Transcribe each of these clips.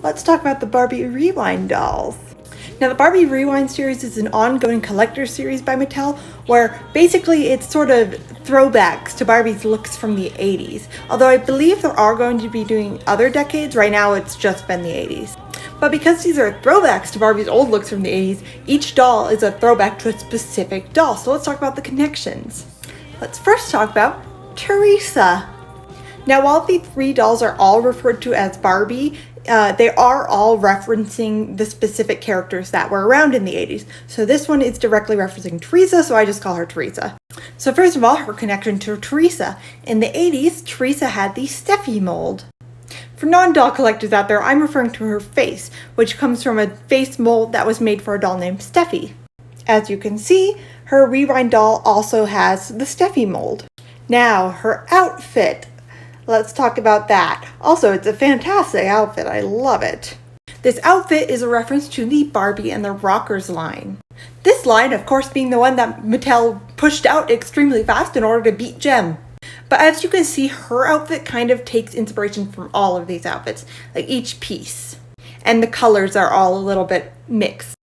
let's talk about the Barbie Rewind dolls. Now, the Barbie Rewind series is an ongoing collector series by Mattel where basically it's sort of throwbacks to Barbie's looks from the 80s. Although I believe they are going to be doing other decades, right now it's just been the 80s. But because these are throwbacks to Barbie's old looks from the 80s, each doll is a throwback to a specific doll. So let's talk about the connections. Let's first talk about Theresa. Now, while the three dolls are all referred to as Barbie, they are all referencing the specific characters that were around in the 80s. So this one is directly referencing Theresa, so I just call her Theresa. So first of all, her connection to Theresa. In the 80s, Theresa had the Steffi mold. For non-doll collectors out there, I'm referring to her face, which comes from a face mold that was made for a doll named Steffi. As you can see, her Rewind doll also has the Steffi mold. Now, her outfit. Let's talk about that. Also, it's a fantastic outfit. I love it. This outfit is a reference to the Barbie and the Rockers line. This line, of course, being the one that Mattel pushed out extremely fast in order to beat Gem. But as you can see, her outfit kind of takes inspiration from all of these outfits, like each piece. And the colors are all a little bit mixed.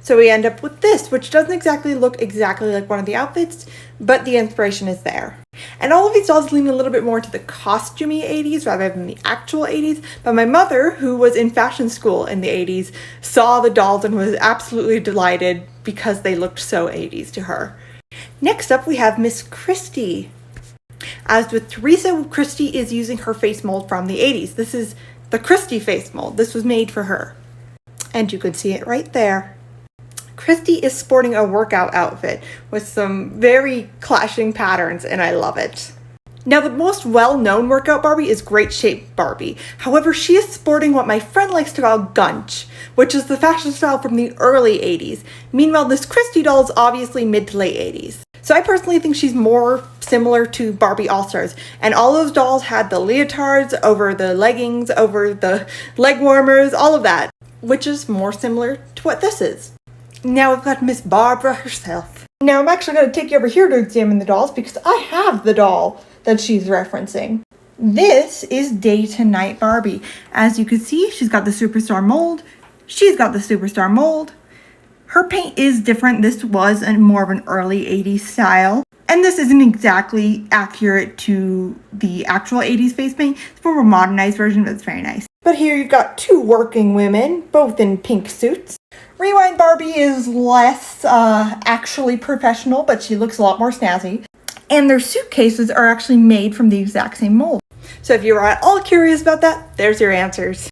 So we end up with this, which doesn't exactly look exactly like one of the outfits, but the inspiration is there. And all of these dolls lean a little bit more to the costumey 80s rather than the actual 80s, but my mother, who was in fashion school in the 80s, saw the dolls and was absolutely delighted because they looked so 80s to her. Next up, we have Miss Christy. As with Theresa, Christy is using her face mold from the 80s. This is the Christy face mold. This was made for her. And you can see it right there. Christy is sporting a workout outfit with some very clashing patterns, and I love it. Now, the most well-known workout Barbie is Great Shape Barbie. However, she is sporting what my friend likes to call gunch, which is the fashion style from the early 80s. Meanwhile, this Christy doll is obviously mid to late 80s. So I personally think she's more similar to Barbie All-Stars. And all those dolls had the leotards over the leggings, over the leg warmers, all of that, which is more similar to what this is. Now we've got Miss Barbara herself. Now I'm actually going to take you over here to examine the dolls because I have the doll that she's referencing. This is Day to Night Barbie. As you can see, she's got the Superstar mold. She's got the Superstar mold. Her paint is different. This was more of an early 80s style. And this isn't exactly accurate to the actual 80s face paint. It's more of a modernized version, but it's very nice. But here you've got two working women, both in pink suits. Rewind Barbie is less actually professional, but she looks a lot more snazzy. And their suitcases are actually made from the exact same mold. So if you're at all curious about that, there's your answers.